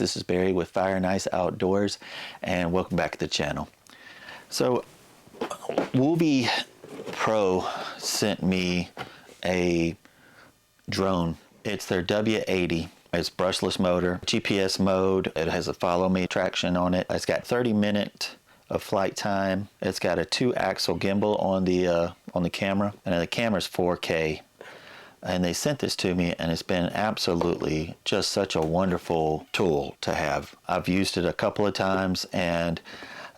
this is Barry with FaO&x Outdoors, and welcome back to the channel. So Woolby Pro sent me a drone. It's their W80. It's brushless motor, GPS mode. It has a follow me traction on it. It's got 30-minute of flight time. It's got a 2-axle gimbal on the camera, and the camera's 4K. And they sent this to me, and it's been absolutely just such a wonderful tool to have. I've used it a couple of times, and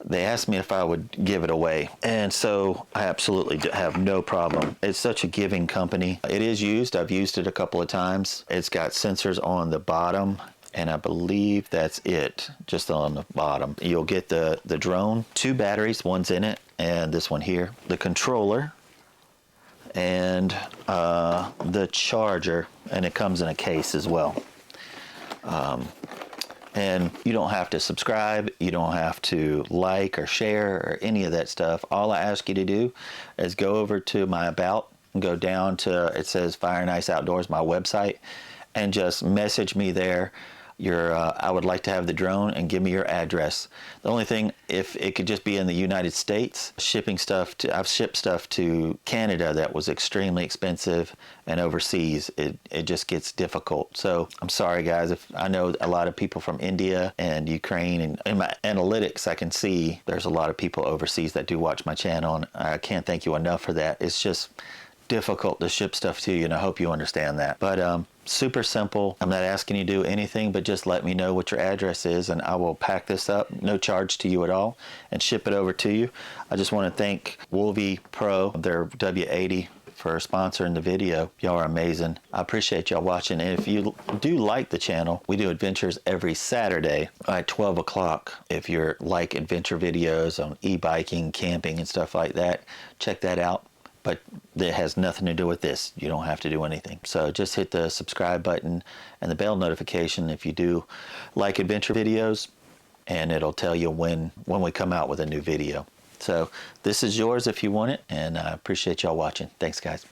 they asked me if I would give it away, and so I absolutely have no problem. It's such a giving company. It is used. I've used it a couple of times. It's got sensors on the bottom, and I believe that's it, just on the bottom. You'll get the drone, 2 batteries, one's in it, and this one here, the controller, and the charger, and it comes in a case as well. And you don't have to subscribe, you don't have to like or share or any of that stuff. All I ask you to do is go over to my About, and go down to, it says FaO&x Outdoors, my website, and just message me there I would like to have the drone, and give me your address. The only thing, if it could just be in the United States, I've shipped stuff to Canada that was extremely expensive, and overseas it just gets difficult. So I'm sorry guys, if I know a lot of people from India and Ukraine, and in my analytics I can see there's a lot of people overseas that do watch my channel, and I can't thank you enough for that. It's just difficult to ship stuff to you, and I hope you understand that. But super simple. I'm not asking you to do anything, but just let me know what your address is, and I will pack this up, no charge to you at all, and ship it over to you. I just want to thank Woolby Pro, their W80, for sponsoring the video. Y'all are amazing. I appreciate y'all watching, and if you do like the channel, we do adventures every Saturday at 12 o'clock. If you're like adventure videos on e-biking, camping, and stuff like that, check that out. But it has nothing to do with this. You don't have to do anything. So just hit the subscribe button and the bell notification if you do like adventure videos, and it'll tell you when we come out with a new video. So this is yours if you want it, and I appreciate y'all watching. Thanks guys.